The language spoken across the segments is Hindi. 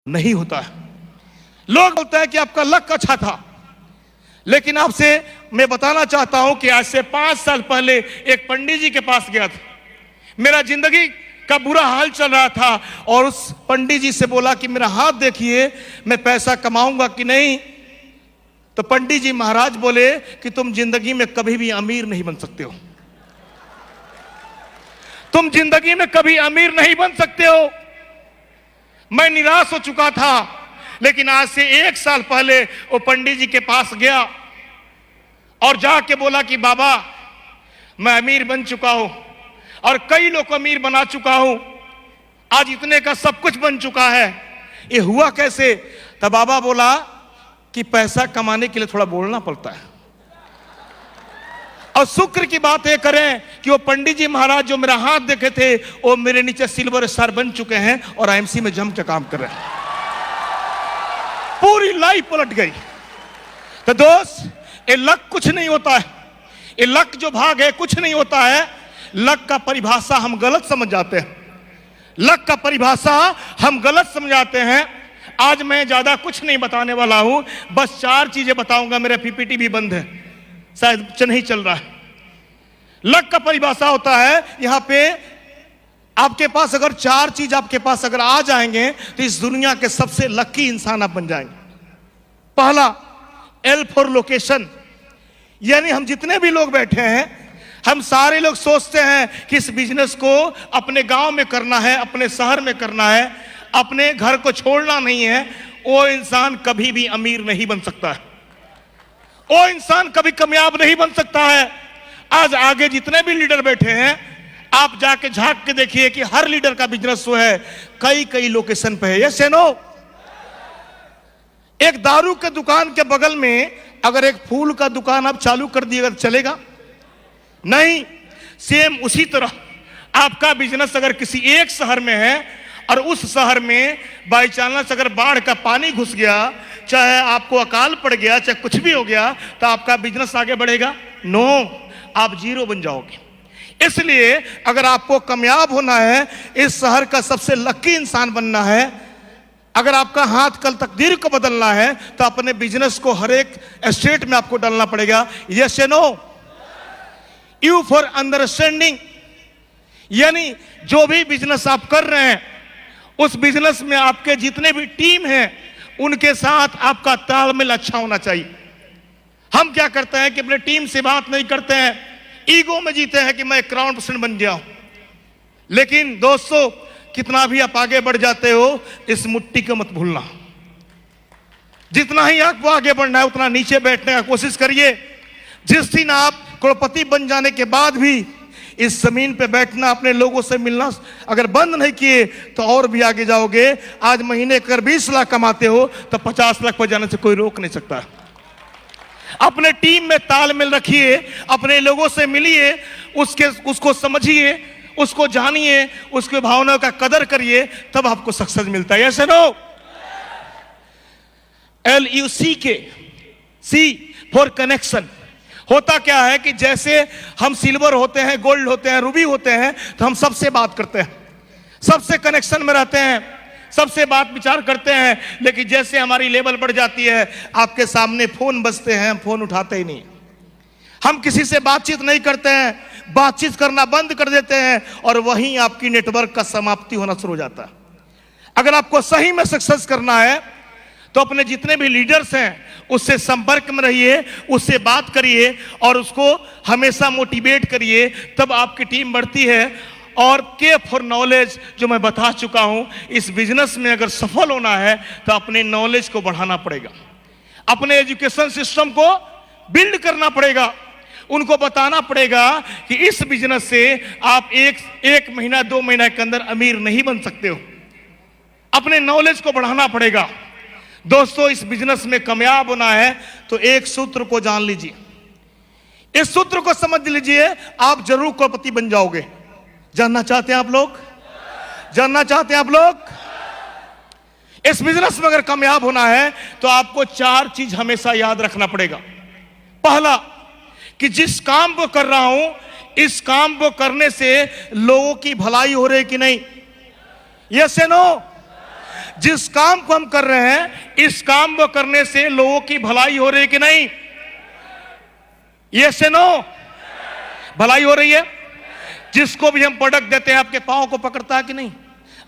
नहीं होता है। लोग बोलते हैं कि आपका लक अच्छा था, लेकिन आपसे मैं बताना चाहता हूं कि आज से 5 साल पहले एक पंडित जी के पास गया था। मेरा जिंदगी का बुरा हाल चल रहा था और उस पंडित जी से बोला कि मेरा हाथ देखिए, मैं पैसा कमाऊंगा कि नहीं। तो पंडित जी महाराज बोले कि तुम जिंदगी में कभी भी अमीर नहीं बन सकते हो, तुम जिंदगी में कभी अमीर नहीं बन सकते हो। मैं निराश हो चुका था, लेकिन आज से 1 साल पहले वो पंडित जी के पास गया और जाके बोला कि बाबा मैं अमीर बन चुका हूं और कई लोग को अमीर बना चुका हूं, आज इतने का सब कुछ बन चुका है, ये हुआ कैसे? तब बाबा बोला कि पैसा कमाने के लिए थोड़ा बोलना पड़ता है। और शुक्र की बात ये करें कि वो पंडित जी महाराज जो मेरा हाथ देखे थे वो मेरे नीचे सिल्वर स्टार बन चुके हैं और आईएमसी में जम के काम कर रहे हैं। पूरी लाइफ पलट गई। तो दोस्त, ये लक कुछ नहीं होता है, ये लक जो भाग है कुछ नहीं होता है। लक का परिभाषा हम गलत समझ जाते हैं, लक का परिभाषा हम गलत समझ जाते हैं। आज मैं ज्यादा कुछ नहीं बताने वाला हूं, बस 4 चीजें बताऊंगा। मेरा पीपीटी भी बंद है, शायद नहीं चल रहा है। लक का परिभाषा होता है, यहां पे आपके पास अगर 4 चीज आपके पास अगर आ जाएंगे तो इस दुनिया के सबसे लकी इंसान आप बन जाएंगे। पहला, एल फॉर लोकेशन, यानी हम जितने भी लोग बैठे हैं, हम सारे लोग सोचते हैं कि इस बिजनेस को अपने गांव में करना है, अपने शहर में करना है, अपने घर को छोड़ना नहीं है। वो इंसान कभी भी अमीर नहीं बन सकता है, वो इंसान कभी कामयाब नहीं बन सकता है। आज आगे जितने भी लीडर बैठे हैं, आप जाके झांक के देखिए कि हर लीडर का बिजनेस जो है कई लोकेशन पे है। यस या नो? एक दारू के दुकान के बगल में अगर एक फूल का दुकान आप चालू कर दिएगा तो चलेगा? नहीं। सेम उसी तरह आपका बिजनेस अगर किसी एक शहर में है और उस शहर में बाई चांस अगर बाढ़ का पानी घुस गया, चाहे आपको अकाल पड़ गया, चाहे कुछ भी हो गया, तो आपका बिजनेस आगे बढ़ेगा? नो, आप जीरो बन जाओगे। इसलिए अगर आपको कामयाब होना है, इस शहर का सबसे लकी इंसान बनना है, अगर आपका हाथ कल तकदीर को बदलना है, तो अपने बिजनेस को हर एक स्टेट में आपको डालना पड़ेगा। यस या नो? यू फॉर अंडरस्टैंडिंग, यानी जो भी बिजनेस आप कर रहे हैं उस बिजनेस में आपके जितने भी टीम हैं उनके साथ आपका तालमेल अच्छा होना चाहिए। हम क्या करते हैं कि अपने टीम से बात नहीं करते हैं, ईगो में जीते हैं कि मैं क्राउन पर्सन बन जाऊं। लेकिन दोस्तों, कितना भी आप आगे बढ़ जाते हो, इस मुट्ठी को मत भूलना। जितना ही आपको आगे बढ़ना है उतना नीचे बैठने का कोशिश करिए। जिस दिन आप करोड़पति बन जाने के बाद भी इस जमीन पे बैठना, अपने लोगों से मिलना अगर बंद नहीं किए तो और भी आगे जाओगे। आज महीने अगर 20 लाख कमाते हो तो 50 लाख पर जाने से कोई रोक नहीं सकता। अपने टीम में तालमेल रखिए, अपने लोगों से मिलिए, उसको समझिए, उसको जानिए, उसके भावनाओं का कदर करिए, तब आपको सक्सेस मिलता है। ऐसे no? LUCK, C for connection. होता क्या है कि जैसे हम सिल्वर होते हैं, गोल्ड होते हैं, रूबी होते हैं, तो हम सबसे बात करते हैं, सबसे कनेक्शन में रहते हैं, सबसे बात विचार करते हैं। लेकिन जैसे हमारी लेवल बढ़ जाती है, आपके सामने फोन बजते हैं, हम फोन उठाते ही नहीं, हम किसी से बातचीत नहीं करते हैं, बातचीत करना बंद कर देते हैं और वहीं आपकी नेटवर्क का समाप्ति होना शुरू हो जाता है। अगर आपको सही में सक्सेस करना है तो अपने जितने भी लीडर्स हैं उससे संपर्क में रहिए, उससे बात करिए और उसको हमेशा मोटिवेट करिए, तब आपकी टीम बढ़ती है। और के फॉर नॉलेज, जो मैं बता चुका हूं, इस बिजनेस में अगर सफल होना है तो अपने नॉलेज को बढ़ाना पड़ेगा, अपने एजुकेशन सिस्टम को बिल्ड करना पड़ेगा, उनको बताना पड़ेगा कि इस बिजनेस से आप एक महीना 2 महीना के अंदर अमीर नहीं बन सकते हो। अपने नॉलेज को बढ़ाना पड़ेगा। दोस्तों, इस बिजनेस में कामयाब होना है तो एक सूत्र को जान लीजिए, इस सूत्र को समझ लीजिए, आप जरूर करोड़पति बन जाओगे। जानना चाहते हैं आप लोग? जानना चाहते हैं आप लोग? इस बिजनेस में अगर कामयाब होना है तो आपको 4 चीज हमेशा याद रखना पड़ेगा। पहला, कि जिस काम को कर रहा हूं, इस काम को करने से लोगों की भलाई हो रही कि नहीं? यस या नो? जिस काम को हम कर रहे हैं, इस काम को करने से लोगों की भलाई हो रही है कि नहीं? ये से नो, भलाई हो रही है। जिसको भी हम प्रोडक्ट देते हैं आपके पांव को पकड़ता है कि नहीं?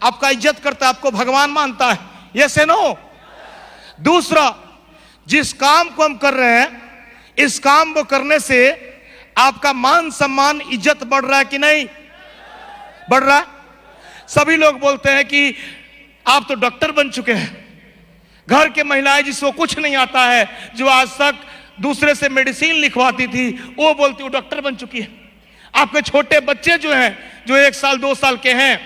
आपका इज्जत करता है, आपको भगवान मानता है, ये से नो। दूसरा, जिस काम को हम कर रहे हैं, इस काम को करने से आपका मान सम्मान इज्जत बढ़ रहा है कि नहीं? बढ़ रहा है। सभी लोग बोलते हैं कि आप तो डॉक्टर बन चुके हैं। घर के महिलाएं जिसको कुछ नहीं आता है, जो आज तक दूसरे से मेडिसिन लिखवाती थी, वो बोलती वो डॉक्टर बन चुकी है। आपके छोटे बच्चे जो हैं, जो 1 साल 2 साल के हैं,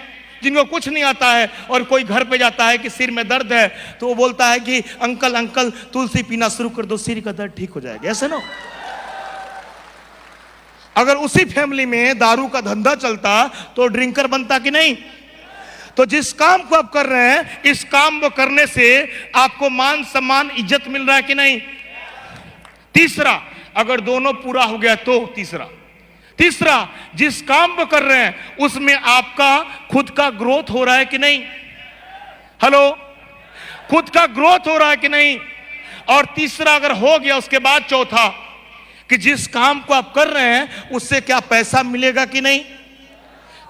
जिनको कुछ नहीं आता है, और कोई घर पे जाता है कि सिर में दर्द है, तो वो बोलता है कि अंकल अंकल तुलसी पीना शुरू कर दो, सिर का दर्द ठीक हो जाएगा। ऐसे ना, अगर उसी फैमिली में दारू का धंधा चलता तो ड्रिंकर बनता कि नहीं? तो जिस काम को आप कर रहे हैं, इस काम को करने से आपको मान सम्मान इज्जत मिल रहा है कि नहीं? तीसरा, अगर दोनों पूरा हो गया तो तीसरा, जिस काम को कर रहे हैं उसमें आपका खुद का ग्रोथ हो रहा है कि नहीं? हेलो, खुद का ग्रोथ हो रहा है कि नहीं? और तीसरा अगर हो गया, उसके बाद चौथा, कि जिस काम को आप कर रहे हैं उससे क्या पैसा मिलेगा कि नहीं?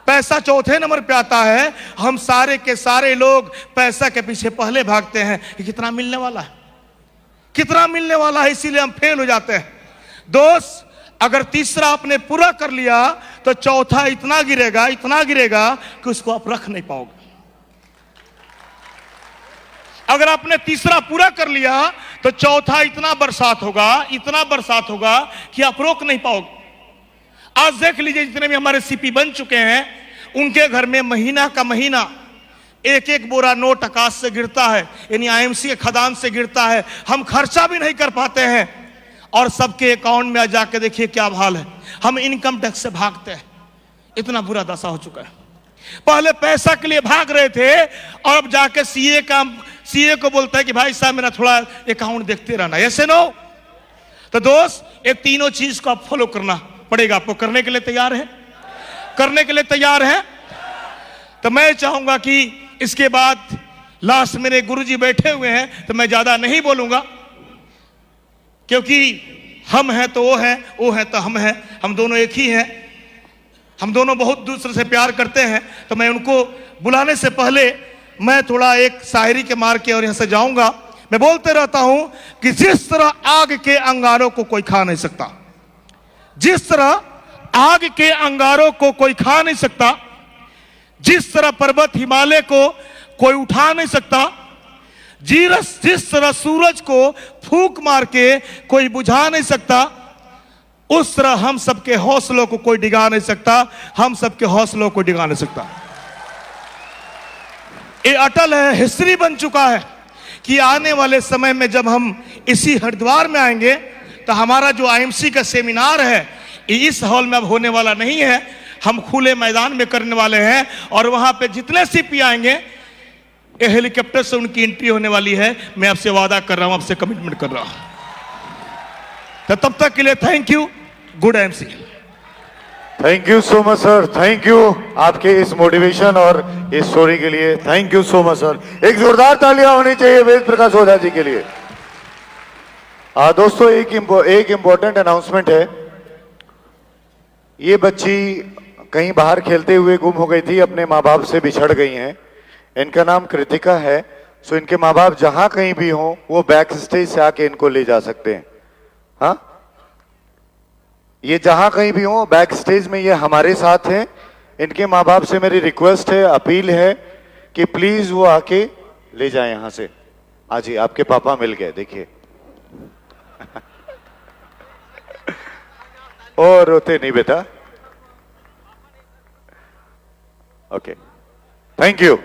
पैसा चौथे नंबर पे आता है। हम सारे के सारे लोग पैसा के पीछे पहले भागते हैं कि कितना मिलने वाला है, कितना मिलने वाला है, इसीलिए हम फेल हो जाते हैं। दोस्त, अगर तीसरा आपने पूरा कर लिया तो चौथा इतना गिरेगा कि उसको आप रख नहीं पाओगे। अगर आपने तीसरा पूरा कर लिया तो चौथा इतना बरसात होगा कि आप रोक नहीं पाओगे। आज देख लीजिए, जितने भी हमारे सीपी बन चुके हैं, उनके घर में महीना का महीना एक एक बोरा नोट आकाश से गिरता है, यानी आईएमसी के खदान से गिरता है। हम खर्चा भी नहीं कर पाते हैं, और सबके अकाउंट में जाके देखिए क्या हाल है। हम इनकम टैक्स से भागते हैं, इतना बुरा दशा हो चुका है। पहले पैसा के लिए भाग रहे थे, और अब जाके सीए को बोलता है कि भाई साहब मेरा थोड़ा अकाउंट देखते रहना। ऐसे नो। तो दोस्त, ये तीनों चीज को आप फॉलो करना पड़ेगा आपको। करने के लिए तैयार है? करने के लिए तैयार है? तो मैं चाहूंगा कि इसके बाद लास्ट मेरे गुरुजी बैठे हुए हैं, तो मैं ज्यादा नहीं बोलूंगा, क्योंकि हम हैं तो वो हैं, वो हैं तो हम हैं, हम दोनों एक ही हैं। हम दोनों बहुत दूसरे से प्यार करते हैं। तो मैं उनको बुलाने से पहले मैं थोड़ा एक शायरी के मार के और यहां से जाऊंगा। मैं बोलते रहता हूं कि जिस तरह आग के अंगारों को कोई खा नहीं सकता, जिस तरह आग के अंगारों को कोई खा नहीं सकता, जिस तरह पर्वत हिमालय को कोई उठा नहीं सकता, जिस तरह सूरज को फूंक मार के कोई बुझा नहीं सकता, उस तरह हम सबके हौसलों को कोई डिगा नहीं सकता, हम सबके हौसलों को डिगा नहीं सकता। ये अटल है, हिस्ट्री बन चुका है कि आने वाले समय में जब हम इसी हरिद्वार में आएंगे तो हमारा जो आईएमसी का सेमिनार है इस हॉल में अब होने वाला नहीं है, हम खुले मैदान में करने वाले हैं। और वहां पे जितने सीपी आएंगे, ये हेलीकॉप्टर से उनकी एंट्री होने वाली है। मैं आपसे वादा कर रहा हूं, आपसे कमिटमेंट कर रहा हूं। तो तब तक के लिए thank you, good MC. Thank you so much sir, thank you आपके इस मोटिवेशन और इस स्टोरी के लिए। Thank you so much sir. एक जोरदार तालियां होनी चाहिए वेद प्रकाश ओझा जी के लिए। दोस्तों, एक इंपॉर्टेंट अनाउंसमेंट है। ये बच्ची कहीं बाहर खेलते हुए गुम हो गई थी, अपने माँ बाप से बिछड़ गई हैं। इनका नाम कृतिका है। सो इनके माँ बाप जहां कहीं भी हों, वो बैक स्टेज से आके इनको ले जा सकते हैं। हाँ, ये जहां कहीं भी हो, बैक स्टेज में ये हमारे साथ हैं। इनके माँ बाप से मेरी रिक्वेस्ट है, अपील है कि प्लीज वो आके ले जाए यहां से। आज ही आपके पापा मिल गए, देखिए। और रोते नहीं बेटा। Okay, thank you.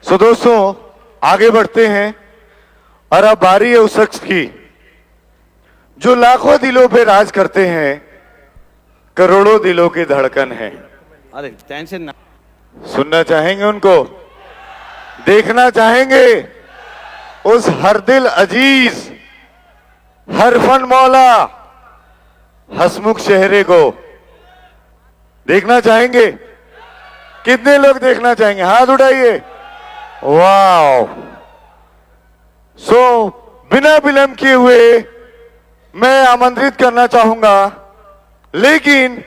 सो दोस्तों, आगे बढ़ते हैं और अब बारी है उस शख्स की जो लाखों दिलों पे राज करते हैं, करोड़ों दिलों की धड़कन है। अरे टेंशन ना। सुनना चाहेंगे उनको, देखना चाहेंगे उस हर दिल अजीज, हर फन मौला, हसमुख चेहरे को देखना चाहेंगे। कितने लोग देखना चाहेंगे? हाथ उठाइए। वाओ। सो बिना विलंब किए हुए मैं आमंत्रित करना चाहूंगा, लेकिन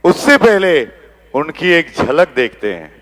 उससे पहले उनकी एक झलक देखते हैं।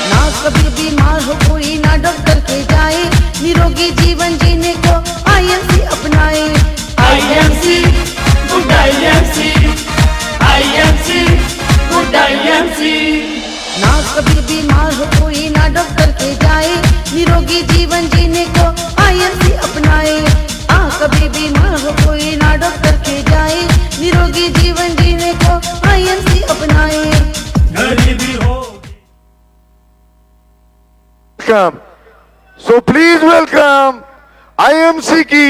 ना कभी बीमार हो कोई ना डॉक्टर के जाए, निरोगी जीवन जीने को आईएमसी अपनाए। IMC good IMC, IMC good IMC. ना कभी बीमार हो कोई ना डॉक्टर के जाए, निरोगी जीवन जीने को आईएमसी अपनाए। कभी बीमार हो कोई ना डॉक्टर के जाए, निरोगी जीवन जीने को आईएमसी अपनाए। So please welcome IMC की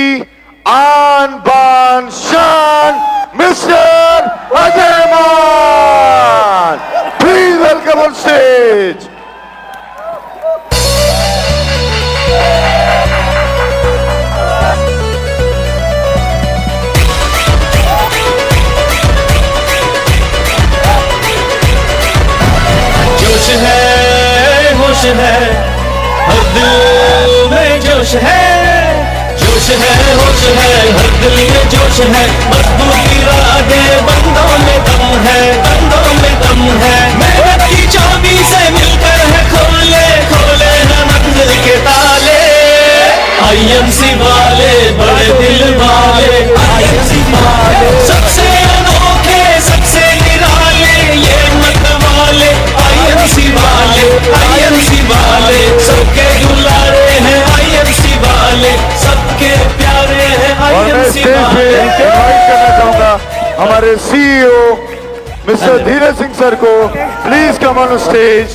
आन बान शान मिस्टर अजय मान। Please welcome on stage. जोश है होश है हर दिल में जोश है, जोश है होश है हर दिल में जोश है। मजबूत इरादे बंदों में दम है, बंदों में दम है। मेहनत की चाबी से मिलकर है खोले खोले हैं मंजिल के ताले। आईएमसी वाले बड़े दिल वाले, आईएमसी वाले सबसे अनोखे सबसे निराले, ये मत वाले आईएमसी वाले, आईएमसी वाले सबके दुलारे हैं आईएमसी वाले, सबके प्यारे हैं और मैं आईएमसी स्टेज पे वाले। इनवाइट करना चाहूंगा हमारे CEO mister Dheeraj Singh sir को। Please come on stage.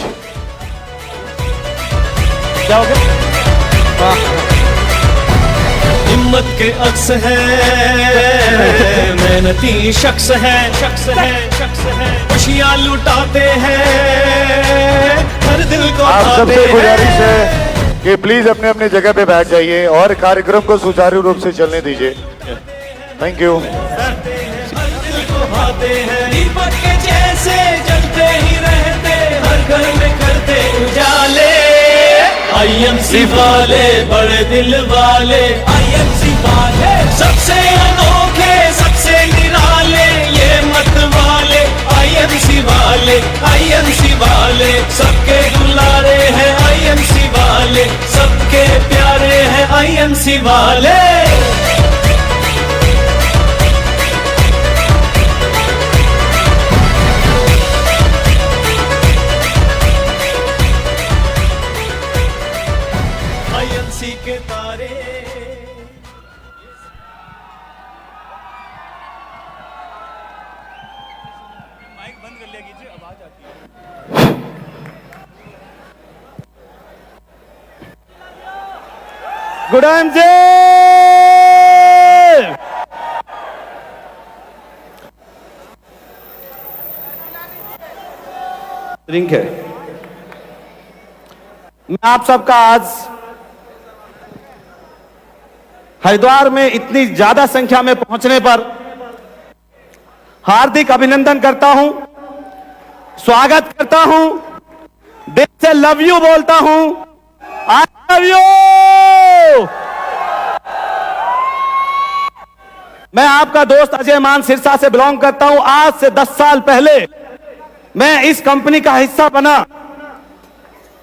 हिम्मत के अक्स है, मेहनती शख्स है, शख्स है, शख्स है। खुशियाँ लुटाते हैं, हर दिल को आप भाते सबसे गुजारिश हैं। है कि प्लीज अपने अपने जगह पे बैठ जाइए और कार्यक्रम को सुचारू रूप से चलने दीजिए। Thank you. दिल को भाते हैं, दीपक के जैसे जलते ही रहते, हर घर में करते उजाले। आईएमसी वाले बड़े दिल वाले, आईएमसी वाले सबसे अनोखे सबसे निराले, ये मत वाले आईएमसी वाले, आईएमसी वाले सबके दुलारे हैं आईएमसी वाले, सबके प्यारे हैं आईएमसी वाले। आईएमसी के तारे माइक बंद कर लिया कीजिए, आवाज आती है। Good IMC. ड्रिंक है। मैं आप सबका आज हरिद्वार में इतनी ज्यादा संख्या में पहुंचने पर हार्दिक अभिनंदन करता हूं, स्वागत करता हूं, दिल से लव यू बोलता हूं। I love you. मैं आपका दोस्त अजय मान सिरसा से बिलोंग करता हूं। आज से 10 साल पहले मैं इस कंपनी का हिस्सा बना।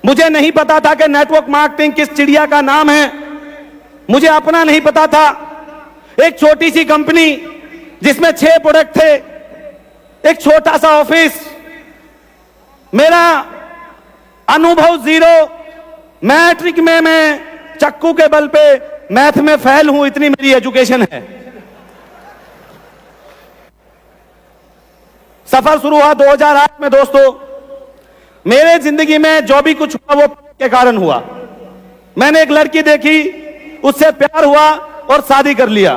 मुझे नहीं पता था कि नेटवर्क मार्केटिंग किस चिड़िया का नाम है, मुझे अपना नहीं पता था। एक छोटी सी कंपनी जिसमें 6 प्रोडक्ट थे, एक छोटा सा ऑफिस, मेरा अनुभव जीरो। मैट्रिक में मैं चक्कू के बल पे मैथ में फेल हूं, इतनी मेरी एजुकेशन है। सफर शुरू हुआ 2008 में। दोस्तों, मेरे जिंदगी में जो भी कुछ हुआ वो के कारण हुआ। मैंने एक लड़की देखी, उससे प्यार हुआ और शादी कर लिया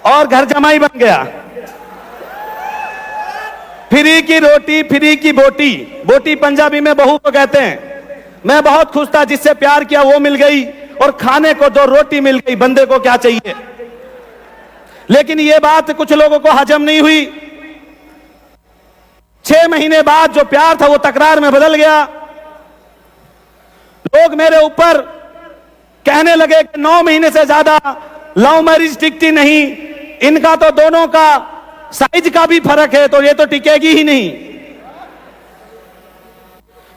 और घर जमाई बन गया। फ्री की रोटी फ्री की बोटी, बोटी पंजाबी में बहू को कहते हैं। मैं बहुत खुश था, जिससे प्यार किया वो मिल गई और खाने को 2 रोटी मिल गई। बंदे को क्या चाहिए? लेकिन ये बात कुछ लोगों को हजम नहीं हुई। 6 महीने बाद जो प्यार था वो तकरार में बदल गया। लोग मेरे ऊपर कहने लगे कि 9 महीने से ज्यादा लव मैरिज टिकती नहीं, इनका तो दोनों का साइज का भी फर्क है, तो ये तो टिकेगी ही नहीं।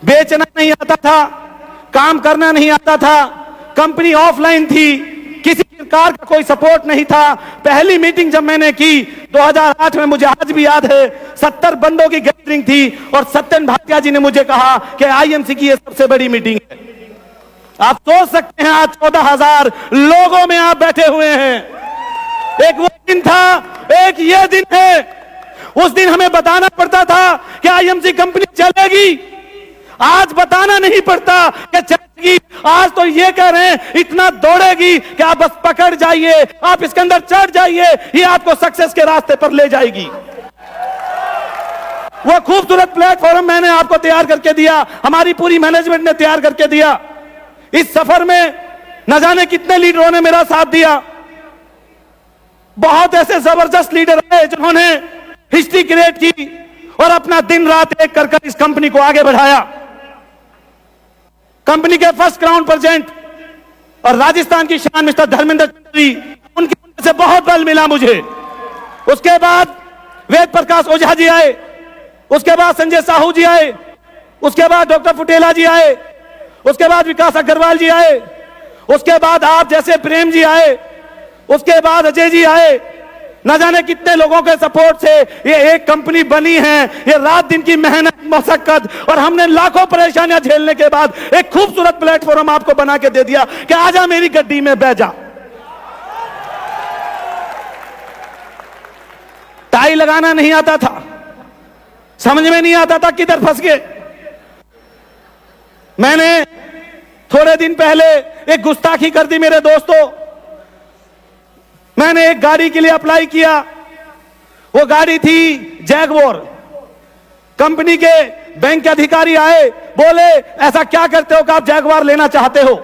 बेचना नहीं आता था, काम करना नहीं आता था, कंपनी ऑफलाइन थी, किसी प्रकार का कोई सपोर्ट नहीं था। पहली मीटिंग जब मैंने की 2008 में, मुझे आज भी याद है, 70 बंदों की गैदरिंग थी और सत्यन भाटिया जी ने मुझे कहा कि आईएमसी की ये सबसे बड़ी मीटिंग है। आप सोच सकते हैं आज 14,000 लोगों में आप बैठे हुए हैं। एक वो दिन था, एक ये दिन है। उस दिन हमें बताना पड़ता था कि आईएमसी कंपनी चलेगी, आज बताना नहीं पड़ता कि चलेगी। आज तो ये कह रहे हैं इतना दौड़ेगी कि आप बस पकड़ जाइए, आप इसके अंदर चढ़ जाइए, ये आपको सक्सेस के रास्ते पर ले जाएगी। वो खूबसूरत प्लेटफॉर्म मैंने आपको तैयार करके दिया, हमारी पूरी मैनेजमेंट ने तैयार करके दिया। इस सफर में न जाने कितने लीडरों ने मेरा साथ दिया। बहुत ऐसे जबरदस्त लीडर हैं जिन्होंने हिस्ट्री क्रिएट की और अपना दिन रात एक कर इस कंपनी को आगे बढ़ाया। कंपनी के फर्स्ट क्राउन प्रेजेंट और राजस्थान की शान मिस्टर धर्मेंद्र चौधरी, उनके से बहुत बल मिला मुझे। उसके बाद वेद प्रकाश ओझा जी आए, उसके बाद संजय साहू जी आए, उसके बाद डॉक्टर फुटेला जी आए, उसके बाद विकास अग्रवाल जी आए, उसके बाद आप जैसे प्रेम जी आए, उसके बाद अजय जी आए। न जाने कितने लोगों के सपोर्ट से ये एक कंपनी बनी है। ये रात दिन की मेहनत, मशक्कत और हमने लाखों परेशानियां झेलने के बाद एक खूबसूरत प्लेटफॉर्म आपको बना के दे दिया कि आजा मेरी गड्डी में बैठ जा। टाई लगाना नहीं आता था, समझ में नहीं आता था किधर फंस गए। मैंने थोड़े दिन पहले एक गुस्ताखी कर दी मेरे दोस्तों। मैंने एक गाड़ी के लिए अप्लाई किया, वो गाड़ी थी जैगवार। कंपनी के बैंक के अधिकारी आए, बोले ऐसा क्या करते हो कि आप जैगवार लेना चाहते हो,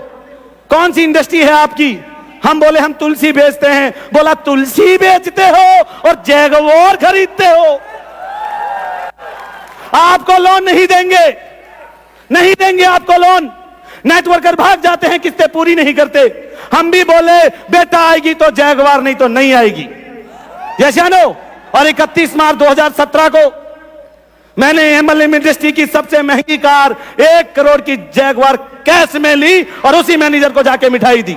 कौन सी इंडस्ट्री है आपकी? हम बोले हम तुलसी बेचते हैं। बोला तुलसी बेचते हो और जैगवार खरीदते हो, आपको लोन नहीं देंगे, नहीं देंगे आपको लोन। नेटवर्कर भाग जाते हैं, किस्तें पूरी नहीं करते। हम भी बोले बेटा आएगी तो जैगवार, नहीं तो नहीं आएगी। यस या नो? और 31 मार्च 2017 को मैंने एमएलएम इंडस्ट्री की सबसे महंगी कार 1 करोड़ की जैगवार कैश में ली और उसी मैनेजर को जाके मिठाई दी।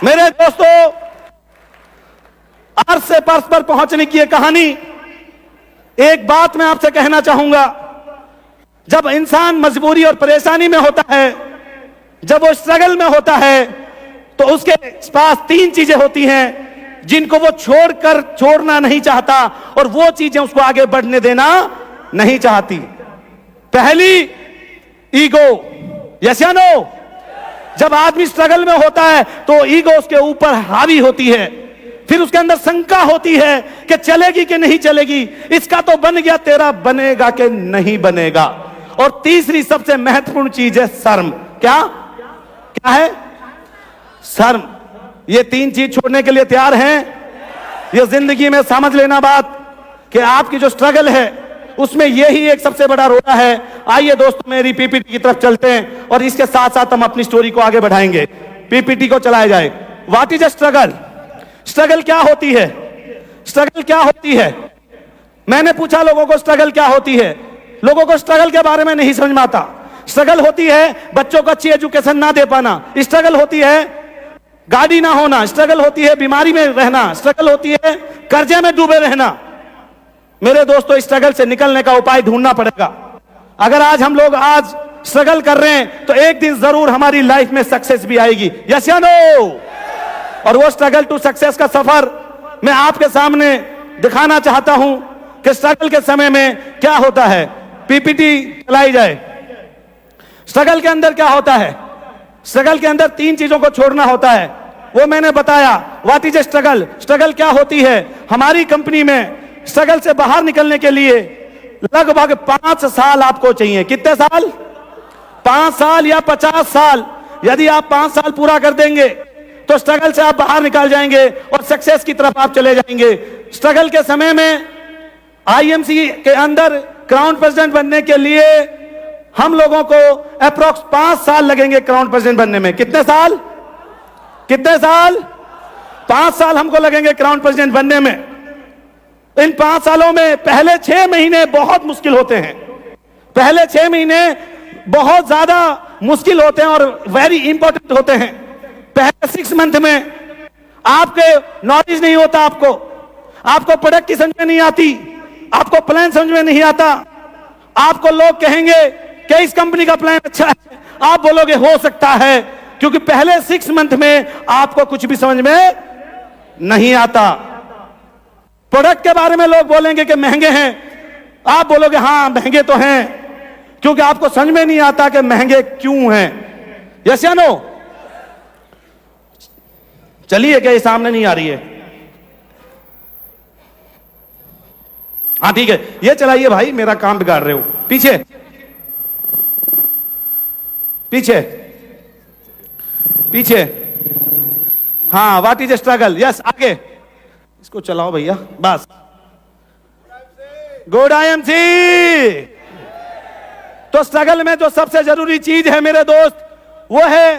मेरे दोस्तों, अर्थ से पर्स पर पहुंचने की यह कहानी, एक बात मैं आपसे कहना चाहूंगा, जब इंसान मजबूरी और परेशानी में होता है, जब वो स्ट्रगल में होता है, तो उसके पास 3 चीजें होती हैं जिनको वो छोड़ना नहीं चाहता और वो चीजें उसको आगे बढ़ने देना नहीं चाहती। पहली, ईगो। यस या नो? जब आदमी स्ट्रगल में होता है तो ईगो उसके ऊपर हावी होती है, फिर उसके अंदर शंका होती है कि चलेगी कि नहीं चलेगी, इसका तो बन गया, तेरा बनेगा कि नहीं बनेगा। और तीसरी सबसे महत्वपूर्ण चीज है शर्म। क्या क्या है? शर्म। ये 3 चीज छोड़ने के लिए तैयार हैं? ये जिंदगी में समझ लेना बात कि आपकी जो स्ट्रगल है उसमें यही एक सबसे बड़ा रोड़ा है। आइए दोस्तों, मेरी पीपीटी की तरफ चलते हैं और इसके साथ साथ हम अपनी स्टोरी को आगे बढ़ाएंगे। पीपीटी को चलाया जाए। What is a struggle? Struggle क्या होती है? स्ट्रगल क्या होती है? मैंने पूछा लोगों को स्ट्रगल क्या होती है। लोगों को स्ट्रगल के बारे में नहीं समझ में आता। स्ट्रगल होती है बच्चों को अच्छी एजुकेशन ना दे पाना, स्ट्रगल होती है गाड़ी ना होना, स्ट्रगल होती है बीमारी में रहना, स्ट्रगल होती है कर्जे में डूबे रहना। मेरे दोस्तों, स्ट्रगल से निकलने का उपाय ढूंढना पड़ेगा। अगर आज हम लोग आज स्ट्रगल कर रहे हैं तो एक दिन जरूर हमारी लाइफ में सक्सेस भी आएगी। यस या नो? और वो स्ट्रगल टू सक्सेस का सफर मैं आपके सामने दिखाना चाहता हूं। कि स्ट्रगल के समय में क्या होता है। पीपीटी चलाई जाए। स्ट्रगल के अंदर क्या होता है? स्ट्रगल के अंदर 3 चीजों को छोड़ना होता है, वो मैंने बताया। What is a struggle? Struggle क्या होती है? हमारी कंपनी में स्ट्रगल से बाहर निकलने के लिए लगभग 5 साल आपको चाहिए। कितने साल? 5 साल या 50 साल। यदि आप 5 साल पूरा कर देंगे तो स्ट्रगल से आप बाहर निकल जाएंगे और सक्सेस की तरफ आप चले जाएंगे। स्ट्रगल के समय में आईएमसी के अंदर क्राउन प्रेसिडेंट बनने के लिए हम लोगों को अप्रोक्स 5 साल लगेंगे क्राउन प्रेसिडेंट बनने में। कितने साल? कितने साल? 5 साल हमको लगेंगे क्राउन प्रेसिडेंट बनने में। इन 5 सालों में पहले 6 महीने बहुत मुश्किल होते हैं। पहले 6 महीने बहुत ज्यादा मुश्किल होते हैं और वेरी इंपॉर्टेंट होते हैं। पहले 6 मंथ में आपके नॉलेज नहीं होता, आपको प्रोडक्ट की समझ में नहीं आती, आपको प्लान समझ में नहीं आता। आपको लोग कहेंगे कि इस कंपनी का प्लान अच्छा है, आप बोलोगे हो सकता है, क्योंकि पहले 6 मंथ में आपको कुछ भी समझ में नहीं आता। प्रोडक्ट के बारे में लोग बोलेंगे कि महंगे हैं, आप बोलोगे हाँ महंगे तो हैं, क्योंकि आपको समझ में नहीं आता कि महंगे क्यों हैं। यस या नो? चलिए, क्या ये सामने नहीं आ रही है? हाँ ठीक है, ये चलाइए भाई, मेरा काम बिगाड़ रहे हो। पीछे पीछे पीछे। हाँ, what is a struggle? Yes, आगे इसको चलाओ भैया, बस। Good IMC. तो स्ट्रगल में जो सबसे जरूरी चीज है मेरे दोस्त, वो है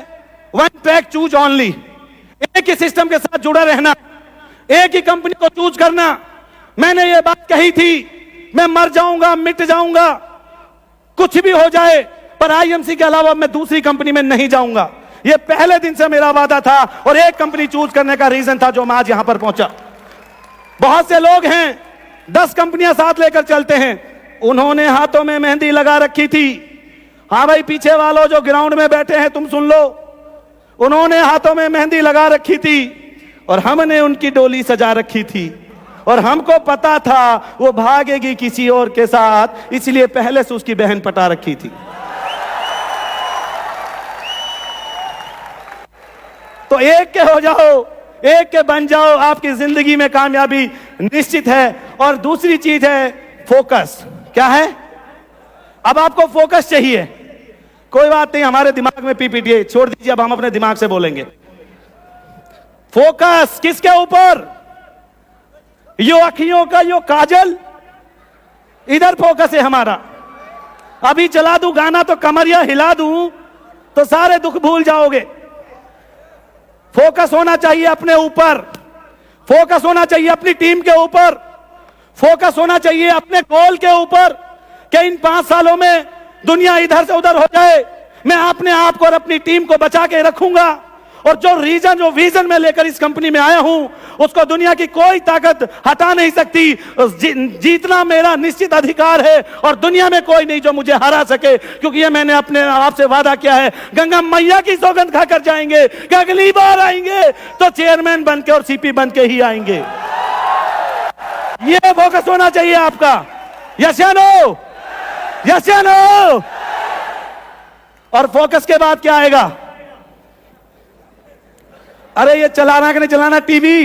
वन ट्रैक चूज ओनली। एक ही सिस्टम के साथ जुड़ा रहना, एक ही कंपनी को चूज करना। मैंने ये बात कही थी, मैं मर जाऊंगा, मिट जाऊंगा, कुछ भी हो जाए, पर आईएमसी के अलावा मैं दूसरी कंपनी में नहीं जाऊंगा। ये पहले दिन से मेरा वादा था और एक कंपनी चूज करने का रीजन था जो मैं आज यहां पर पहुंचा। बहुत से लोग हैं 10 कंपनियां साथ लेकर चलते हैं, उन्होंने हाथों में मेहंदी लगा रखी थी। हाँ भाई, पीछे वालों जो ग्राउंड में बैठे हैं तुम सुन लो, उन्होंने हाथों में मेहंदी लगा रखी थी और हमने उनकी डोली सजा रखी थी, और हमको पता था वो भागेगी किसी और के साथ, इसलिए पहले से उसकी बहन पटा रखी थी। तो एक के हो जाओ, एक के बन जाओ, आपकी जिंदगी में कामयाबी निश्चित है। और दूसरी चीज है फोकस। क्या है? अब आपको फोकस चाहिए। कोई बात नहीं, हमारे दिमाग में पीपीटी छोड़ दीजिए, अब हम अपने दिमाग से बोलेंगे। फोकस किसके ऊपर? यो अखियों का यो काजल, इधर फोकस है हमारा। अभी चला दूं गाना तो कमरिया हिला दूं तो सारे दुख भूल जाओगे। फोकस होना चाहिए अपने ऊपर, फोकस होना चाहिए अपनी टीम के ऊपर, फोकस होना चाहिए अपने गोल के ऊपर कि इन 5 सालों में दुनिया इधर से उधर हो जाए, मैं अपने आप को और अपनी टीम को बचा के रखूंगा। और जो विजन में लेकर इस कंपनी में आया हूं, उसको दुनिया की कोई ताकत हटा नहीं सकती। जीतना मेरा निश्चित अधिकार है और दुनिया में कोई नहीं जो मुझे हरा सके, क्योंकि ये मैंने अपने आप से वादा किया है। गंगा मैया की सौगंध खाकर जाएंगे कि अगली बार आएंगे तो चेयरमैन बनके और सीपी बनके ही आएंगे। ये फोकस होना चाहिए आपका। यस या नो? यस या नो? और फोकस के बाद क्या आएगा? अरे ये चलाना कि नहीं चलाना टीवी?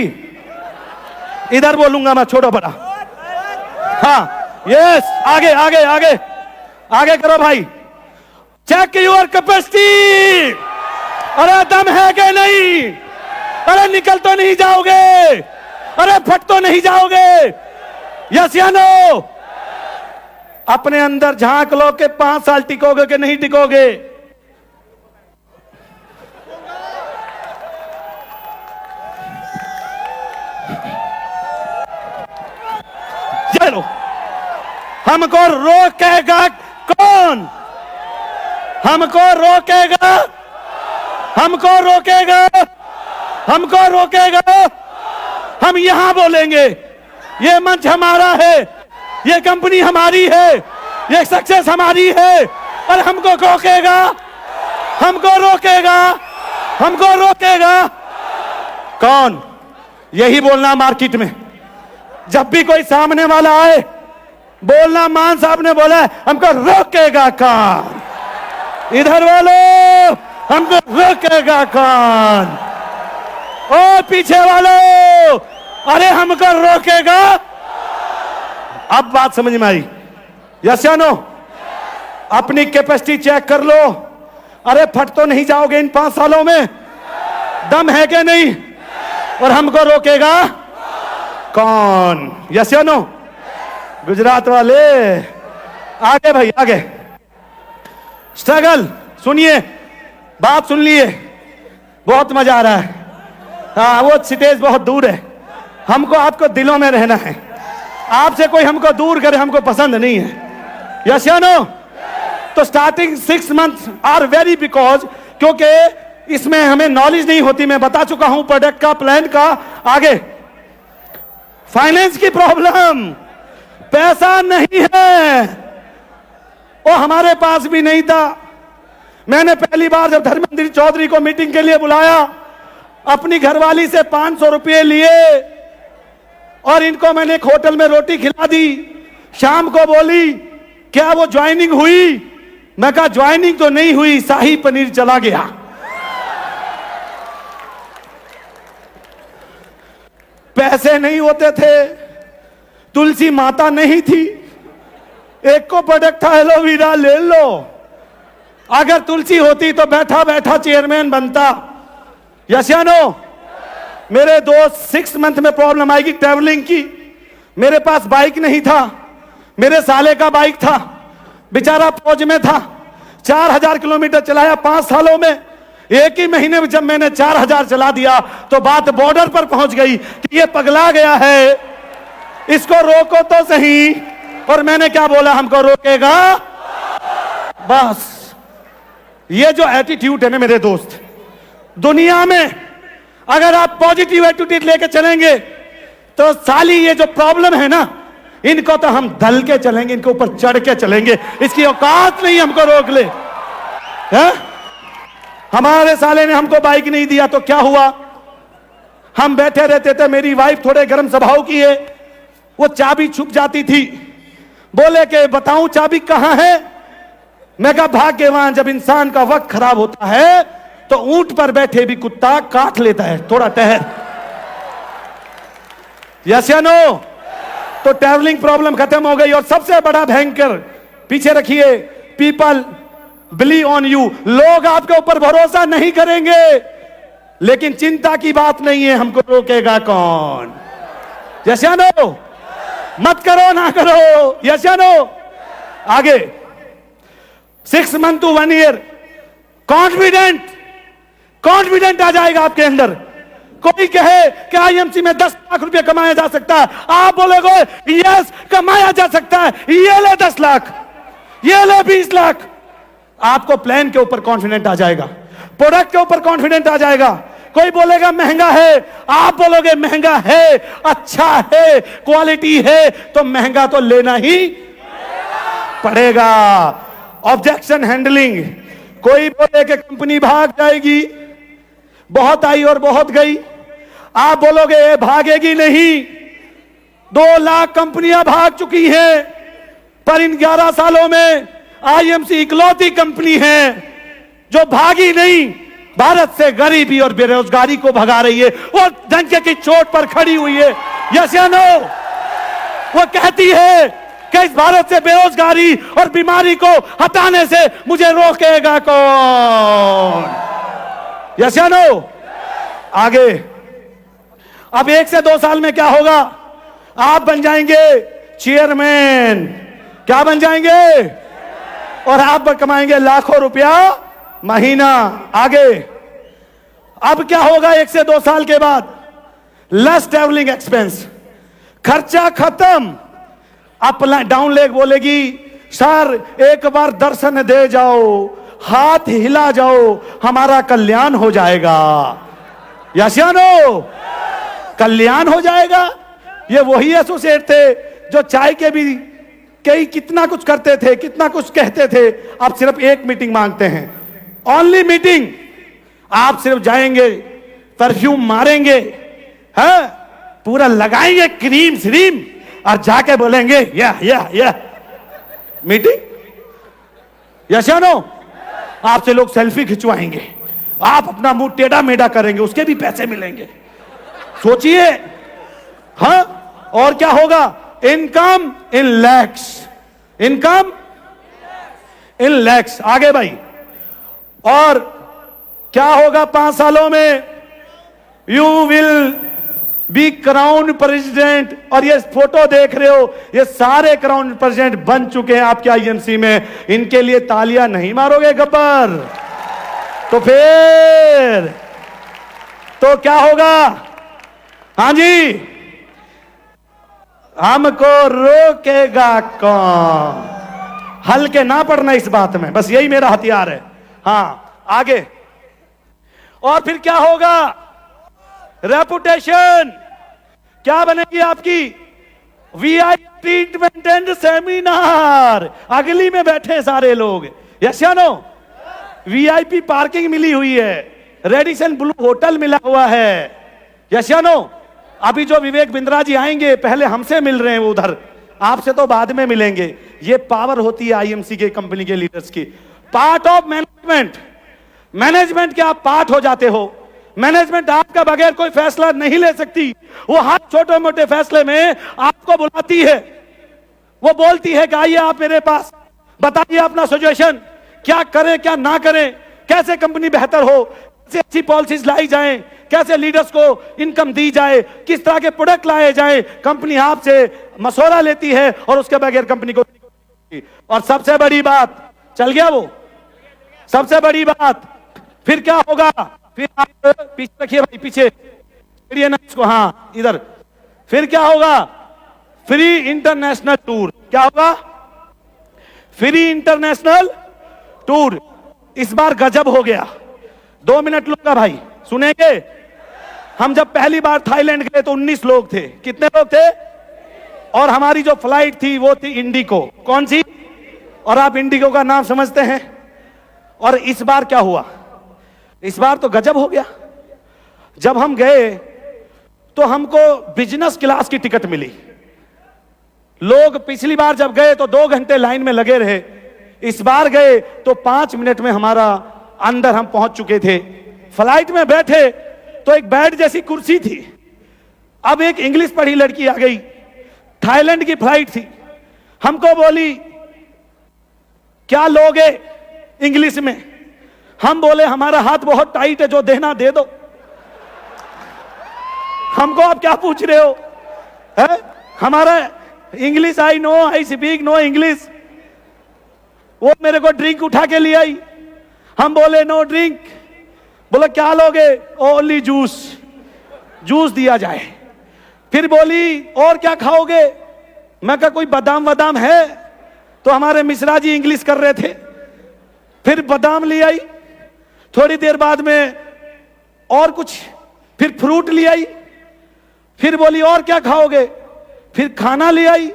इधर बोलूंगा मैं, छोड़ो बड़ा। हाँ, यस, आगे आगे आगे आगे करो भाई। Check your capacity. अरे दम है कि नहीं? अरे निकल तो नहीं जाओगे? अरे फट तो नहीं जाओगे? यस या नो? अपने अंदर झांक लो कि 5 साल टिकोगे कि नहीं टिकोगे। चलो, हमको रोकेगा कौन? हमको रोकेगा, हमको रोकेगा, हमको रोकेगा। हम यहां बोलेंगे, ये मंच हमारा है, ये कंपनी हमारी है, ये सक्सेस हमारी है, और हमको रोकेगा, हमको रोकेगा, हमको रोकेगा कौन? यही बोलना मार्केट में। जब भी कोई सामने वाला आए बोलना मान साहब ने बोला हमको रोकेगा कौन? इधर वालों, हमको रोकेगा कौन? ओ पीछे वालों, अरे हमको रोकेगा? अब बात समझ में आई? यस या नो? अपनी कैपेसिटी चेक कर लो। अरे फट तो नहीं जाओगे इन 5 सालों में? दम है कि नहीं? और हमको रोकेगा कौन? यस या नो? गुजरात वाले आगे भाई आगे। स्ट्रगल सुनिए, बात सुन लिए, बहुत मजा आ रहा है। हाँ, वो स्टेज बहुत दूर है, हमको आपको दिलों में रहना है। आपसे कोई हमको दूर करे हमको पसंद नहीं है। यस या नो? तो starting 6 months are very because, क्योंकि इसमें हमें नॉलेज नहीं होती। मैं बता चुका हूं प्रोडक्ट का, प्लान का। आगे फाइनेंस की प्रॉब्लम, पैसा नहीं है, वो हमारे पास भी नहीं था। मैंने पहली बार जब धर्मेंद्र चौधरी को मीटिंग के लिए बुलाया, अपनी घरवाली से 500 रुपये लिए और इनको मैंने एक होटल में रोटी खिला दी। शाम को बोली क्या वो ज्वाइनिंग हुई? मैं कहा ज्वाइनिंग तो नहीं हुई, शाही पनीर चला गया। पैसे नहीं होते थे, तुलसी माता नहीं थी, एक को प्रोडक्ट था एलोवेरा ले लो। अगर तुलसी होती तो बैठा बैठा चेयरमैन बनता। यस या नो? मेरे दोस्त 6 मंथ में प्रॉब्लम आएगी ट्रैवलिंग की। मेरे पास बाइक नहीं था, मेरे साले का बाइक था, बेचारा फौज में था। 4000 किलोमीटर चलाया 5 सालों में। एक ही महीने में जब मैंने 4000 चला दिया तो बात बॉर्डर पर पहुंच गई कि ये पगला गया है, इसको रोको तो सही। और मैंने क्या बोला, हमको रोकेगा? बस ये जो एटीट्यूड है ना मेरे दोस्त, दुनिया में अगर आप पॉजिटिव एटीट्यूड लेके चलेंगे तो साली ये जो प्रॉब्लम है ना, इनको तो हम धल के चलेंगे, इनके ऊपर चढ़ के चलेंगे। इसकी औकात नहीं हमको रोक ले। है? हमारे साले ने हमको बाइक नहीं दिया तो क्या हुआ? हम बैठे रहते थे। मेरी वाइफ थोड़े गर्म स्वभाव की है, वो चाबी छुप जाती थी। बोले कि बताऊं चाबी कहां है? मैं कहा भाग्यवान, जब इंसान का वक्त खराब होता है तो ऊंट पर बैठे भी कुत्ता काट लेता है, थोड़ा ठहर। यस या नो? तो ट्रैवलिंग प्रॉब्लम खत्म हो गई। और सबसे बड़ा भयंकर, पीछे रखिए, पीपल बिलीव ऑन यू। लोग आपके ऊपर भरोसा नहीं करेंगे, लेकिन चिंता की बात नहीं है, हमको रोकेगा कौन? यस या नो? मत करो ना करो। यस या नो? आगे 6 मंथ टू 1 ईयर कॉन्फिडेंट आ जाएगा आपके अंदर। कोई कहे कि आईएमसी में 10 लाख रुपए कमाया जा सकता है, आप बोलोगे यस कमाया जा सकता है, ये ले 10 लाख, ये ले 20 लाख। आपको प्लान के ऊपर कॉन्फिडेंट आ जाएगा, प्रोडक्ट के ऊपर कॉन्फिडेंट आ जाएगा। कोई बोलेगा महंगा है, आप बोलोगे महंगा है, अच्छा है, क्वालिटी है, तो महंगा तो लेना ही पड़ेगा। ऑब्जेक्शन हैंडलिंग, कोई बोले कि कंपनी भाग जाएगी, बहुत आई और बहुत गई, आप बोलोगे ये भागेगी नहीं। 2 लाख कंपनियां भाग चुकी हैं, पर इन 11 सालों में आईएमसी इकलौती कंपनी है जो भागी नहीं, भारत से गरीबी और बेरोजगारी को भगा रही है। वो डंके की चोट पर खड़ी हुई है। यस या नो? वो कहती है कि इस भारत से बेरोजगारी और बीमारी को हटाने से मुझे रोकेगा कौन? यस या नो? आगे अब 1 से 2 साल में क्या होगा? आप बन जाएंगे चेयरमैन। क्या बन जाएंगे? और आप कमाएंगे लाखों रुपया महीना। आगे अब क्या होगा 1 से 2 साल के बाद? लेस ट्रैवलिंग एक्सपेंस, खर्चा खत्म। अप डाउन लेग बोलेगी सर एक बार दर्शन दे जाओ, हाथ हिला जाओ, हमारा कल्याण हो जाएगा। यस या नो? कल्याण हो जाएगा। ये वही एसोसिएट थे जो चाय के भी कई कितना कुछ करते थे, कितना कुछ कहते थे। आप सिर्फ एक मीटिंग मांगते हैं, ओनली मीटिंग। आप सिर्फ जाएंगे, परफ्यूम मारेंगे, है पूरा लगाएंगे क्रीम श्रीम, और जाके बोलेंगे या मीटिंग। यस या नो? आपसे लोग सेल्फी खिंचवाएंगे, आप अपना मुंह टेढ़ा मेढ़ा करेंगे, उसके भी पैसे मिलेंगे। सोचिए। हाँ, और क्या होगा? Income in lakhs, income in lakhs. आगे भाई, और क्या होगा 5 सालों में? You will be crown president. और ये फोटो देख रहे हो, ये सारे क्राउन प्रेसिडेंट बन चुके हैं आपके आईएनसी में। इनके लिए तालियां नहीं मारोगे गब्बर? तो फिर तो क्या होगा? हां जी, हमको रोकेगा कौन? हल्के ना पड़ना इस बात में, बस यही मेरा हथियार है। हां, आगे। और फिर क्या होगा? रेपुटेशन क्या बनेगी आपकी? VIP treatment and seminar. अगली में बैठे सारे लोग। यस या नो? वीआईपी पार्किंग मिली हुई है, रेडिसन ब्लू होटल मिला हुआ है। यस या नो? अभी जो विवेक बिंद्रा जी आएंगे, पहले हमसे मिल रहे हैं वो उधर, आपसे तो बाद में मिलेंगे। ये पावर होती है आईएमसी के कंपनी के लीडर्स की। पार्ट ऑफ मैनेजमेंट, मैनेजमेंट के आप पार्ट हो जाते हो। मैनेजमेंट आपका बगैर कोई फैसला नहीं ले सकती। वो हर छोटे मोटे फैसले में आपको बुलाती है, वो बोलती है कि आइए आप मेरे पास, बताइए अपना सजेशन, क्या करें क्या ना करें, कैसे कंपनी बेहतर हो, कैसे अच्छी पॉलिसीज लाई जाएं, कैसे लीडर्स को इनकम दी जाए, किस तरह के प्रोडक्ट लाए जाएं। कंपनी आपसे मशवरा लेती है और उसके बगैर कंपनी को। और सबसे बड़ी बात, चल गया वो, सबसे बड़ी बात, फिर क्या होगा? फिर आप पीछे रखिए भाई, पीछे ना इसको, हाँ इधर। फिर क्या होगा? Free international tour. क्या होगा? Free international tour. इस बार गजब हो गया। 2 मिनट लूंगा भाई, सुनेंगे? हम जब पहली बार थाईलैंड गए तो 19 लोग थे। कितने लोग थे? और हमारी जो फ्लाइट थी वो थी इंडिगो। कौन सी? और आप इंडिगो का नाम समझते हैं। और इस बार क्या हुआ? इस बार तो गजब हो गया। जब हम गए तो हमको बिजनेस क्लास की टिकट मिली। लोग पिछली बार जब गए तो 2 घंटे लाइन में लगे रहे, इस बार गए तो 5 मिनट में हमारा अंदर हम पहुंच चुके थे। फ्लाइट में बैठे तो एक बेड जैसी कुर्सी थी। अब एक इंग्लिश पढ़ी लड़की आ गई, थाईलैंड की फ्लाइट थी, हमको बोली क्या लोगे इंग्लिश में। हम बोले हमारा हाथ बहुत टाइट है, जो देना दे दो। हमको आप क्या पूछ रहे हो? है? हमारा English I no, I speak no English. वो मेरे को ड्रिंक उठा के ले आई, हम बोले नो ड्रिंक। बोला क्या लोगे? ओनली जूस, जूस दिया जाए। फिर बोली और क्या खाओगे? मैं कहा कोई बादाम वादाम है? तो हमारे मिश्रा जी इंग्लिश कर रहे थे, फिर बादाम ले आई। थोड़ी देर बाद में और कुछ, फिर फ्रूट ले आई। फिर बोली और क्या खाओगे? फिर खाना ले आई।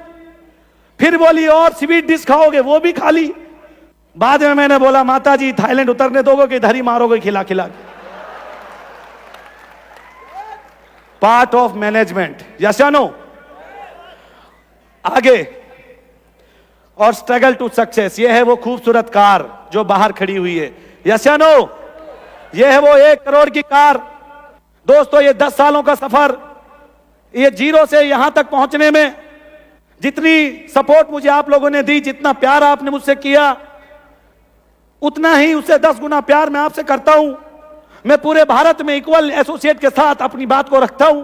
फिर बोली और स्वीट डिश खाओगे? वो भी खा ली। बाद में मैंने बोला माता जी थाईलैंड उतरने दोगे कि इधर ही मारोगे खिला खिला के? Part of management. यस या नो? आगे। और स्ट्रगल टू सक्सेस, ये है वो खूबसूरत कार जो बाहर खड़ी हुई है। यस या नो? ये है वो 1 करोड़ की कार। दोस्तों ये 10 सालों का सफर, ये जीरो से यहां तक पहुंचने में जितनी सपोर्ट मुझे आप लोगों ने दी, जितना प्यार आपने मुझसे किया, उतना ही उससे 10 गुना प्यार मैं आपसे करता हूं। मैं पूरे भारत में इक्वल एसोसिएट के साथ अपनी बात को रखता हूं।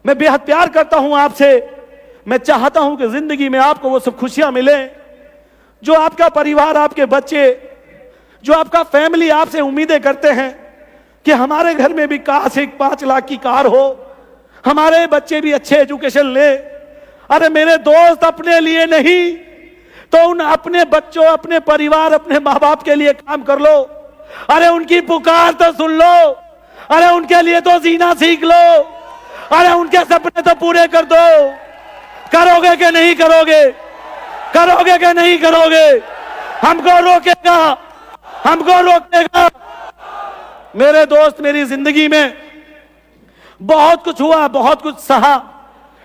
मैं बेहद प्यार करता हूं आपसे। मैं चाहता हूं कि जिंदगी में आपको वो सब खुशियां मिले जो आपका परिवार, आपके बच्चे, जो आपका फैमिली आपसे उम्मीदें करते हैं कि हमारे घर में भी काश एक 5 लाख की कार हो, हमारे बच्चे भी अच्छे एजुकेशन ले। अरे मेरे दोस्त, अपने लिए नहीं तो उन अपने बच्चों, अपने परिवार, अपने माँ बाप के लिए काम कर लो। अरे उनकी पुकार तो सुन लो। अरे उनके लिए तो जीना सीख लो। अरे उनके सपने तो पूरे कर दो। करोगे कि नहीं करोगे? करोगे कि नहीं करोगे? हमको रोकेगा, हमको रोकेगा। मेरे दोस्त, मेरी जिंदगी में बहुत कुछ हुआ, बहुत कुछ सहा,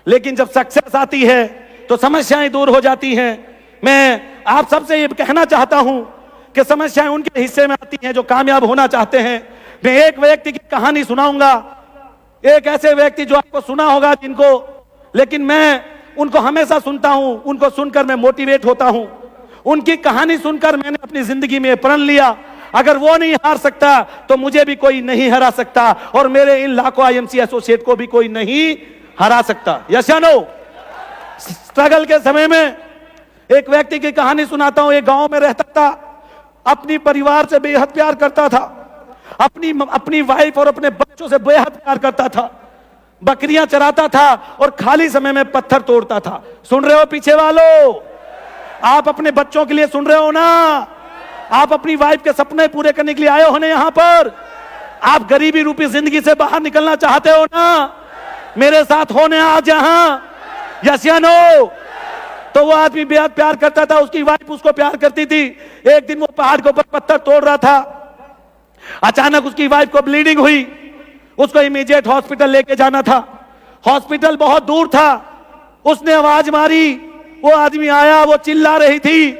लेकिन जब सक्सेस आती है तो समस्याएं दूर हो जाती हैं। मैं आप सबसे ये कहना चाहता हूं कि समस्याएं उनके हिस्से में आती हैं जो कामयाब होना चाहते हैं। मैं एक व्यक्ति की कहानी सुनाऊंगा, एक ऐसे व्यक्ति जो आपको सुना होगा जिनको, लेकिन मैं उनको हमेशा सुनता हूं, उनको सुनकर मैं मोटिवेट होता हूं। उनकी कहानी सुनकर मैंने अपनी जिंदगी में प्रण लिया, अगर वो नहीं हार सकता तो मुझे भी कोई नहीं हरा सकता, और मेरे इन लाखों आईएमसी एसोसिएट को भी कोई नहीं हरा सकता। यस या नो? स्ट्रगल के समय में एक व्यक्ति की कहानी सुनाता हूं। एक गांव में रहता था, अपनी परिवार से बेहद प्यार करता था, अपनी वाइफ और अपने बच्चों से बेहद प्यार करता था, बकरियां चराता था और खाली समय में पत्थर तोड़ता था। सुन रहे हो पीछे वालों? आप अपने बच्चों के लिए सुन रहे हो ना? आप अपनी वाइफ के सपने पूरे करने के लिए आए हो ना यहाँ पर? आप गरीबी रूपी जिंदगी से बाहर निकलना चाहते हो ना? मेरे साथ होने आज यहाँ, यस या नो? तो वो आदमी बेहद प्यार करता था, उसकी वाइफ उसको प्यार करती थी। एक दिन वो पहाड़ के ऊपर पत्थर तोड़ रहा था, अचानक उसकी वाइफ को ब्लीडिंग हुई, उसको इमीडिएट हॉस्पिटल लेके जाना था। हॉस्पिटल बहुत दूर था, उसने आवाज मारी, वो आदमी आया, वो चिल्ला रही थी,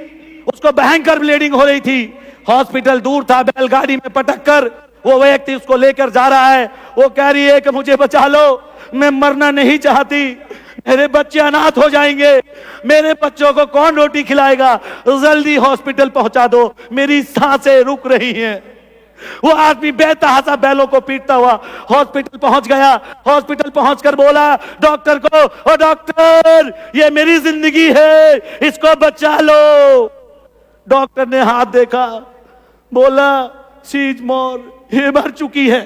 उसको भयंकर ब्लीडिंग हो रही थी। हॉस्पिटल दूर था, बैलगाड़ी में पटक कर वो व्यक्ति उसको लेकर जा रहा है। वो कह रही है कि मुझे बचा लो, मैं मरना नहीं चाहती, मेरे बच्चे अनाथ हो जाएंगे, मेरे बच्चों को कौन रोटी खिलाएगा, जल्दी हॉस्पिटल पहुंचा दो, मेरी सांसें रुक रही हैं। वो आदमी बेतहासा बैलों को पीटता हुआ हॉस्पिटल पहुंच गया। हॉस्पिटल पहुंचकर बोला डॉक्टर को, ओ डॉक्टर, ये मेरी जिंदगी है, इसको बचा लो। डॉक्टर ने हाथ देखा, बोला शी इज मोर, ये मर चुकी है।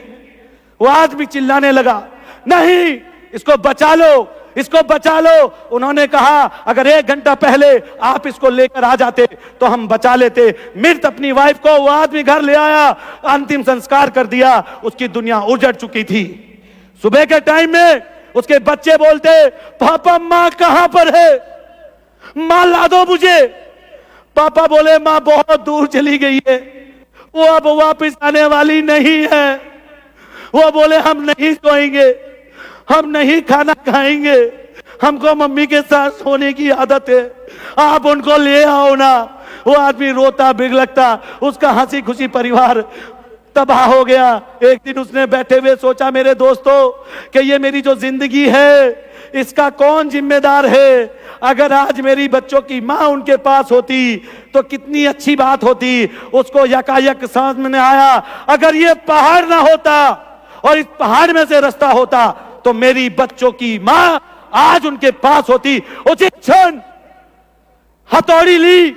वो आदमी चिल्लाने लगा, नहीं, इसको बचा लो, इसको बचा लो। उन्होंने कहा अगर 1 घंटा पहले आप इसको लेकर आ जाते तो हम बचा लेते। मृत अपनी वाइफ को वो आदमी घर ले आया, अंतिम संस्कार कर दिया, उसकी दुनिया उजड़ चुकी थी। सुबह के टाइम में उसके बच्चे बोलते, पापा माँ कहां पर है, माँ ला दो मुझे। पापा बोले माँ बहुत दूर चली गई है, वो अब वापस आने वाली नहीं है। वो बोले हम नहीं सोएंगे, हम नहीं खाना खाएंगे, हमको मम्मी के साथ सोने की आदत है, आप उनको ले आओ ना। वो आदमी रोता बिगड़ता, उसका हंसी खुशी परिवार तबाह हो गया। एक दिन उसने बैठे हुए सोचा, मेरे दोस्तों, कि ये मेरी जो जिंदगी है इसका कौन जिम्मेदार है। अगर आज मेरी बच्चों की माँ उनके पास होती तो कितनी अच्छी बात होती। उसको यकायक समझ में आया, अगर ये पहाड़ ना होता और इस पहाड़ में से रास्ता होता तो मेरी बच्चों की मां आज उनके पास होती। उचित क्षण हथौड़ी ली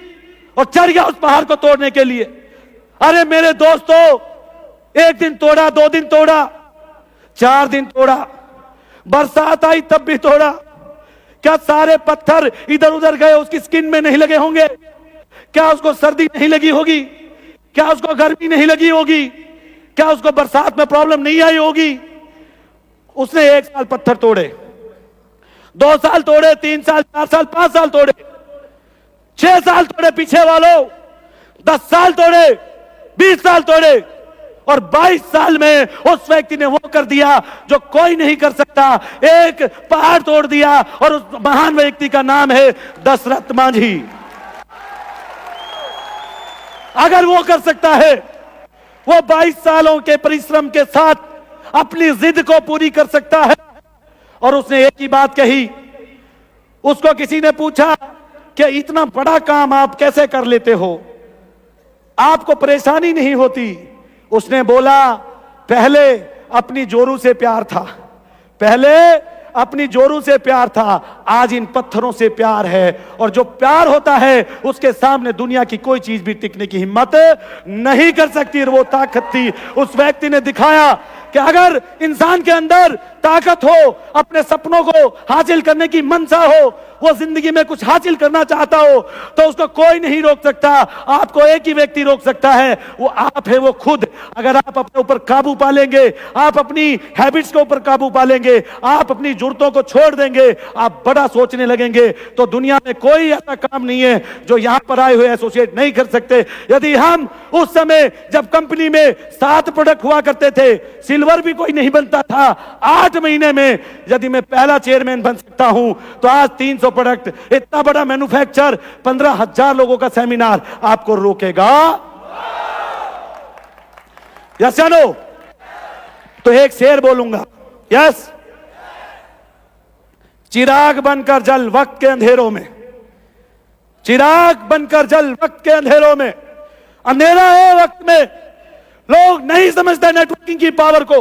और चढ़ गया उस पहाड़ को तोड़ने के लिए। अरे मेरे दोस्तों, 1 दिन तोड़ा, 2 दिन तोड़ा, 4 दिन तोड़ा, बरसात आई तब भी तोड़ा। क्या सारे पत्थर इधर उधर गए उसकी स्किन में नहीं लगे होंगे? क्या उसको सर्दी नहीं लगी होगी? क्या उसको गर्मी नहीं लगी होगी? क्या उसको बरसात में प्रॉब्लम नहीं आई होगी? उसने 1 साल पत्थर तोड़े, 2 साल तोड़े, 3 साल, 4 साल, 5 साल तोड़े, 6 साल तोड़े पीछे वालों, 10 साल तोड़े, 20 साल तोड़े, और 22 साल में उस व्यक्ति ने वो कर दिया जो कोई नहीं कर सकता। एक पहाड़ तोड़ दिया, और उस महान व्यक्ति का नाम है दशरथ मांझी। अगर वो कर सकता है, वो 22 सालों के परिश्रम के साथ अपनी जिद को पूरी कर सकता है। और उसने एक ही बात कही, उसको किसी ने पूछा कि इतना बड़ा काम आप कैसे कर लेते हो, आपको परेशानी नहीं होती? उसने बोला, पहले अपनी जोरू से प्यार था, पहले अपनी जोरू से प्यार था, आज इन पत्थरों से प्यार है। और जो प्यार होता है उसके सामने दुनिया की कोई चीज भी टिकने की हिम्मत नहीं कर सकती। वो ताकत थी। उस व्यक्ति ने दिखाया कि अगर इंसान के अंदर ताकत हो, अपने सपनों को हासिल करने की मनसा हो, वो जिंदगी में कुछ हासिल करना चाहता हो, तो उसको कोई नहीं रोक सकता। आपको एक ही व्यक्ति रोक सकता है, वो आप है, वो खुद। अगर आप अपने ऊपर काबू पा लेंगे, आप अपनी हैबिट्स के ऊपर काबू पा लेंगे, आप अपनी जरूरतों को छोड़ देंगे, आप बढ़ बड़ा सोचने लगेंगे तो दुनिया में कोई ऐसा काम नहीं है जो यहां पर आए हुए एसोसिएट नहीं कर सकते। यदि हम उस समय जब कंपनी में 7 प्रोडक्ट हुआ करते थे, सिल्वर भी कोई नहीं बनता था, 8 महीने में यदि मैं पहला चेयरमैन बन सकता हूं तो आज 300 प्रोडक्ट, इतना बड़ा मैन्युफैक्चर, 15,000 लोगों का सेमिनार आपको रोकेगा? यस या नो? तो एक शेर बोलूंगा, यस। चिराग बनकर जल वक्त के अंधेरों में, चिराग बनकर जल वक्त के अंधेरों में। अंधेरा है वक्त में, लोग नहीं समझते नेटवर्किंग की पावर को,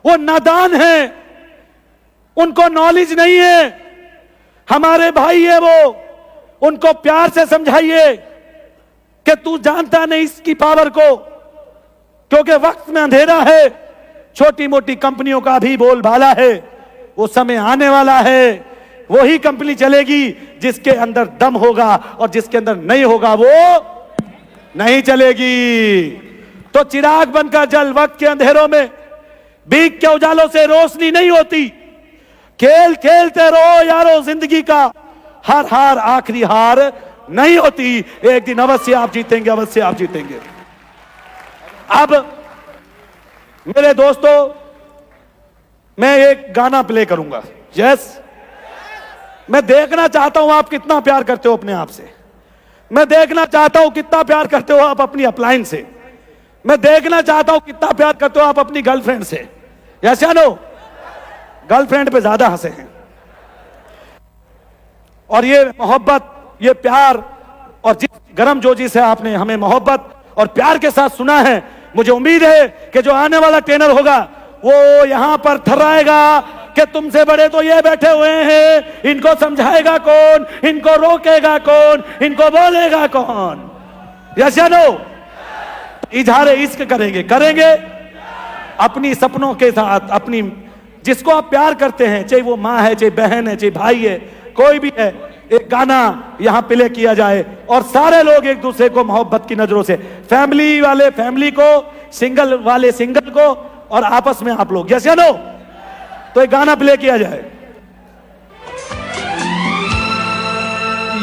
वो नादान हैं, उनको नॉलेज नहीं है। हमारे भाई है वो, उनको प्यार से समझाइए कि तू जानता नहीं इसकी पावर को, क्योंकि वक्त में अंधेरा है। छोटी मोटी कंपनियों का भी बोलबाला है, वो समय आने वाला है, वही कंपनी चलेगी जिसके अंदर दम होगा, और जिसके अंदर नहीं होगा वो नहीं चलेगी। तो चिराग बनकर जल वक्त के अंधेरों में, भीख के उजालों से रोशनी नहीं होती। खेल खेलते रहो यारो जिंदगी का, हर हार आखिरी हार नहीं होती। एक दिन अवश्य आप जीतेंगे, अवश्य आप जीतेंगे। अब मेरे दोस्तों, मैं एक गाना प्ले करूंगा। यस, मैं देखना चाहता हूं आप कितना प्यार करते हो अपने आप से। मैं देखना चाहता हूं कितना प्यार करते हो आप अपनी अप्लायंस से। मैं देखना चाहता हूं कितना प्यार करते हो आप अपनी गर्लफ्रेंड से। यस या नो? गर्लफ्रेंड पे ज्यादा हंसे हैं। और ये मोहब्बत, ये प्यार, और जिस गर्मजोशी से आपने हमें मोहब्बत और प्यार के साथ सुना है, मुझे उम्मीद है कि जो आने वाला ट्रेनर होगा वो यहां पर थर्राएगा कि तुमसे बड़े तो ये बैठे हुए हैं, इनको समझाएगा कौन, इनको रोकेगा कौन, इनको बोलेगा कौन। यस या नो? इजहार इश्क करेंगे अपनी सपनों के साथ, अपनी जिसको आप प्यार करते हैं, चाहे वो माँ है, चाहे बहन है, चाहे भाई है, कोई भी है। एक गाना यहां प्ले किया जाए और सारे लोग एक दूसरे को मोहब्बत की नजरों से, फैमिली वाले फैमिली को, सिंगल वाले सिंगल को, और आपस में आप लोग। यस या नो? तो एक गाना प्ले किया जाए।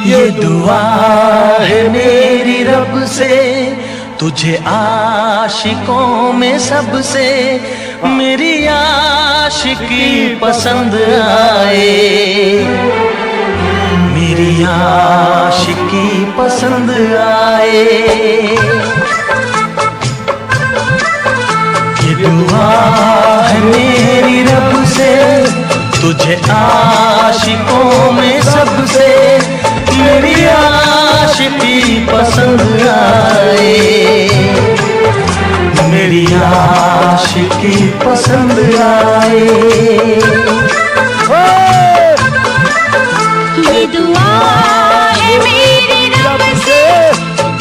ये दुआ है मेरी रब से, तुझे आशिकों में सबसे मेरी आशिकी पसंद आए, मेरी आशिकी पसंद आए। ये दुआ है मेरी रब से, तुझे आशिकों में सबसे मेरी आशिकी पसंद आए, मेरी आशिकी पसंद आए। ये दुआ है मेरी रब से,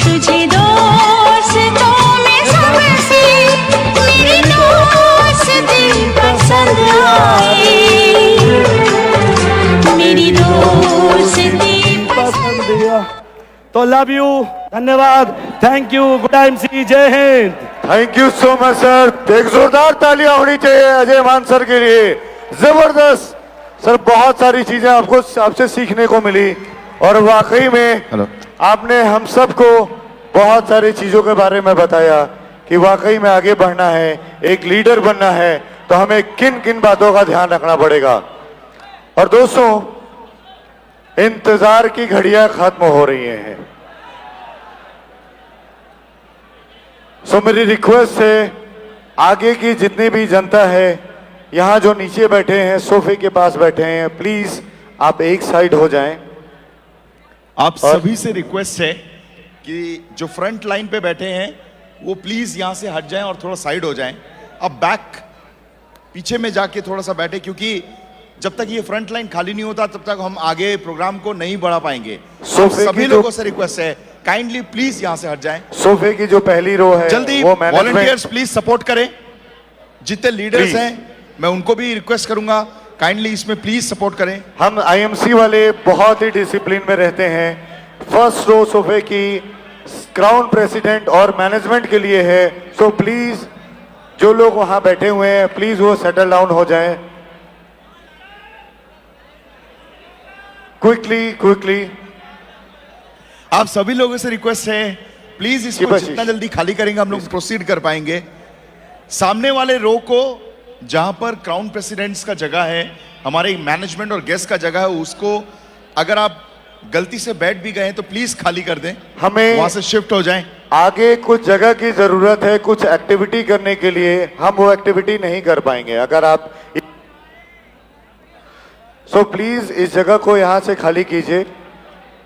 तुझे दोस्तों में सबसे मेरी दोस्ती पसंद आए, मेरी दोस्ती पसंद आए। तो लव यू, धन्यवाद, थैंक यू, गुड टाइम सी, जय Hind. Thank you so much sir. एक जोरदार तालियां होनी चाहिए अजय मान सर के लिए। जबरदस्त सर, बहुत सारी चीजें आपसे सीखने को मिली, और वाकई में आपने हम सबको बहुत सारी चीजों के बारे में बताया कि वाकई में आगे बढ़ना है, एक लीडर बनना है, तो हमें किन किन बातों का ध्यान रखना पड़ेगा। और दोस्तों, इंतजार की घड़ियां खत्म हो रही हैं। सो मेरी रिक्वेस्ट है, आगे की जितनी भी जनता है, यहाँ जो नीचे बैठे हैं, सोफे के पास बैठे हैं, प्लीज आप एक साइड हो जाएं। आप सभी से रिक्वेस्ट है कि जो फ्रंट लाइन पे बैठे हैं वो प्लीज यहां से हट जाएं और थोड़ा साइड हो जाएं। अब बैक पीछे में जाके थोड़ा सा बैठे, क्योंकि जब तक ये फ्रंट लाइन खाली नहीं होता तब तक हम आगे प्रोग्राम को नहीं बढ़ा पाएंगे। सभी लोगों से रिक्वेस्ट है, काइंडली प्लीज यहां से हट जाएं। सोफे की जो पहली रो है, जल्दी वो वॉलंटियर्स प्लीज सपोर्ट करें। जितने लीडर्स हैं मैं उनको भी रिक्वेस्ट करूंगा, काइंडली इसमें प्लीज सपोर्ट करें। हम आईएमसी वाले बहुत ही डिसिप्लिन में रहते हैं। फर्स्ट रो सोफे की क्राउन प्रेसिडेंट और मैनेजमेंट के लिए है, सो प्लीज जो लोग वहां बैठे हुए हैं प्लीज वो सेटल डाउन हो जाएं। क्विकली आप सभी लोगों से रिक्वेस्ट है, प्लीज इसको शिवाशीष। जितना जल्दी खाली करेंगे हम लोग प्रोसीड कर पाएंगे। सामने वाले रो को जहां पर क्राउन प्रेसिडेंट्स का जगह है, हमारे मैनेजमेंट और गेस्ट का जगह है, उसको अगर आप गलती से बैठ भी गए हैं तो प्लीज खाली कर दें, हमें वहां से शिफ्ट हो जाएं। आगे कुछ जगह की जरूरत है कुछ एक्टिविटी करने के लिए, हम वो एक्टिविटी नहीं कर पाएंगे अगर आप सो प्लीज इस जगह को यहां से खाली कीजिए।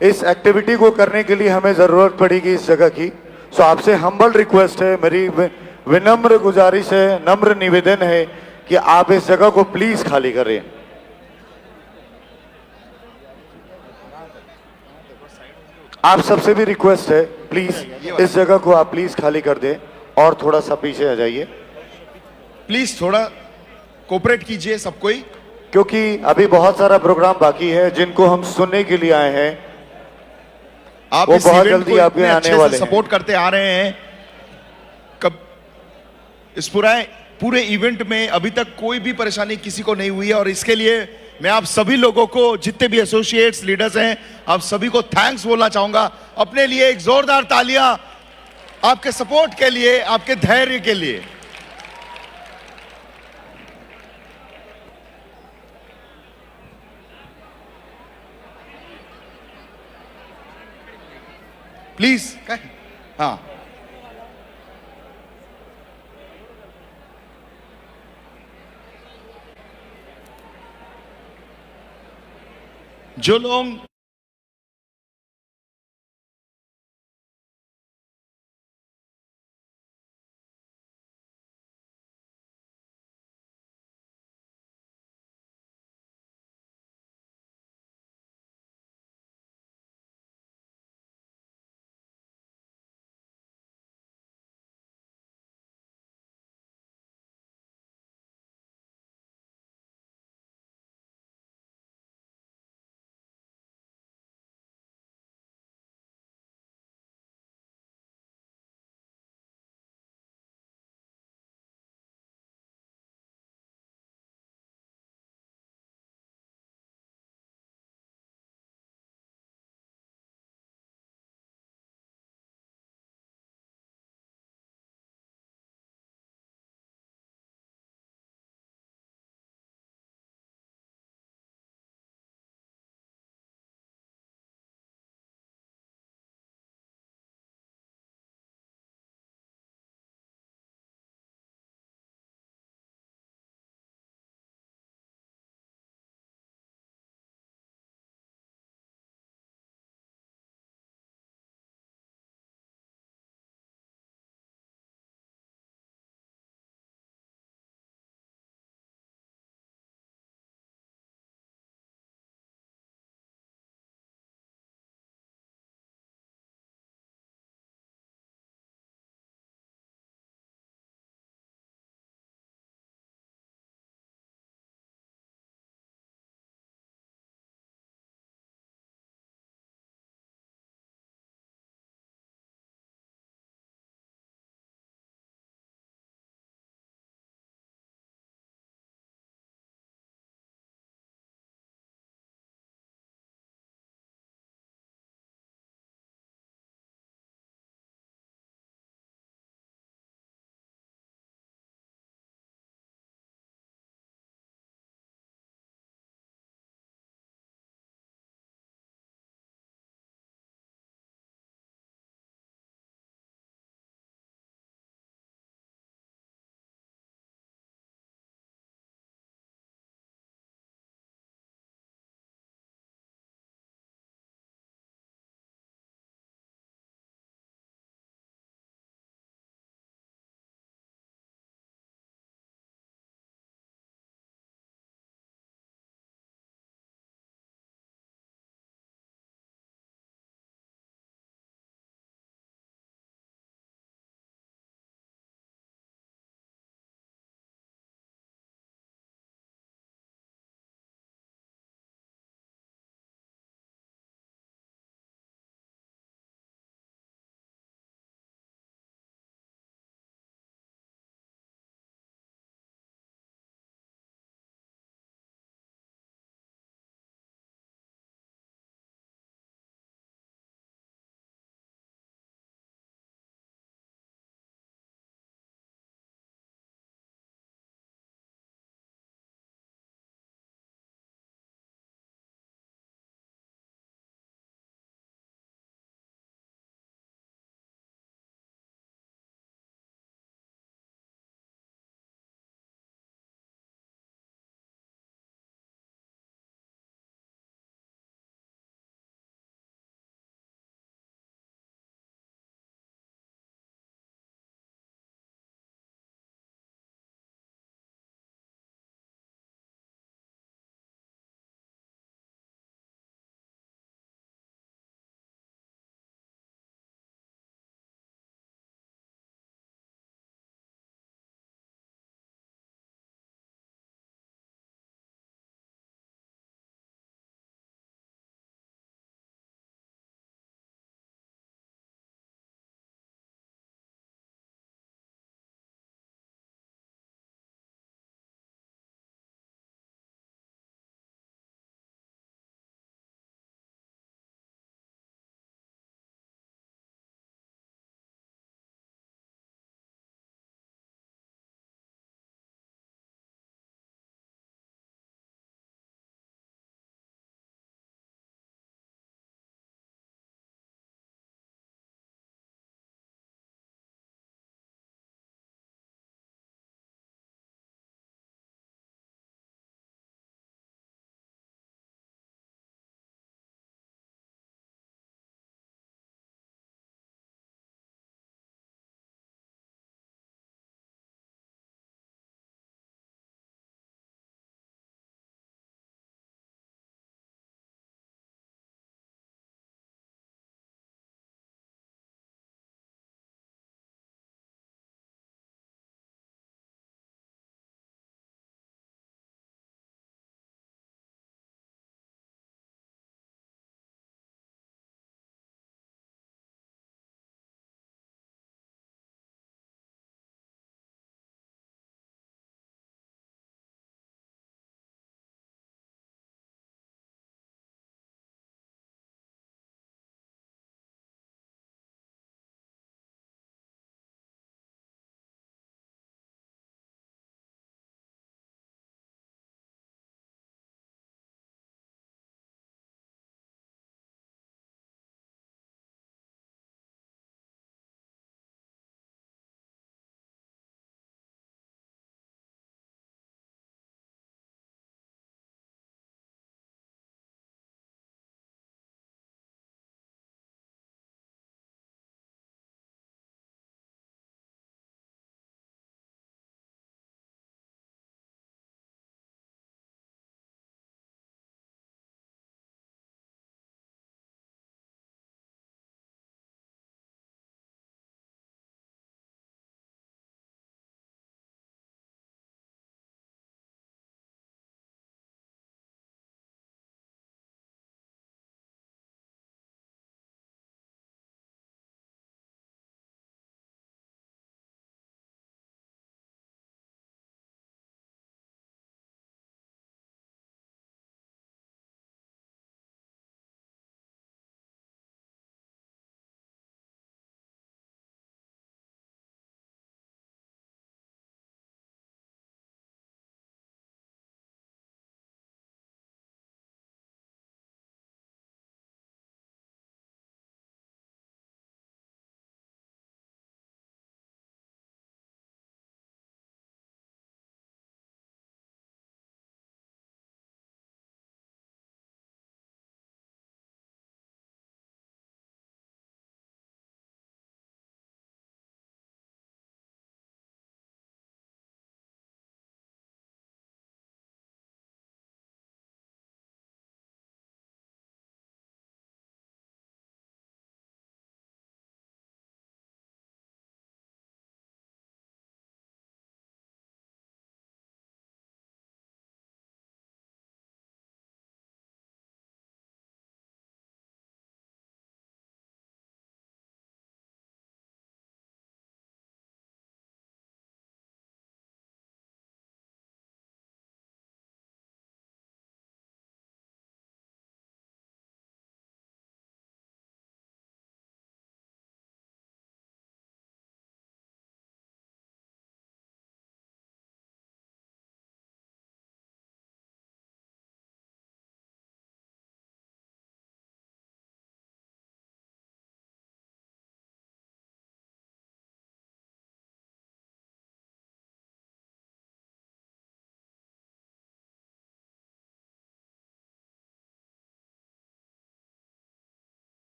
इस एक्टिविटी को करने के लिए हमें जरूरत पड़ेगी इस जगह की। सो आपसे हम्बल रिक्वेस्ट है, मेरी विनम्र गुजारिश है, नम्र निवेदन है कि आप इस जगह को प्लीज खाली करें। आप सबसे भी रिक्वेस्ट है, प्लीज इस जगह को आप प्लीज खाली कर दें और थोड़ा सा पीछे आ जाइए प्लीज थोड़ा कोऑपरेट कीजिए सब कोई, क्योंकि अभी बहुत सारा प्रोग्राम बाकी है जिनको हम सुनने के लिए आए हैं। आप वो इस बहुत इवेंट जल्दी को आपके इतने आने अच्छे से वाले हैं। सपोर्ट करते आ रहे हैं। कब इस पूरे इवेंट में अभी तक कोई भी परेशानी किसी को नहीं हुई है, और इसके लिए मैं आप सभी लोगों को, जितने भी एसोसिएट्स लीडर्स हैं, आप सभी को थैंक्स बोलना चाहूंगा। अपने लिए एक जोरदार तालियां आपके सपोर्ट के लिए, आपके धैर्य के लिए। प्लीज हाँ, जो लोग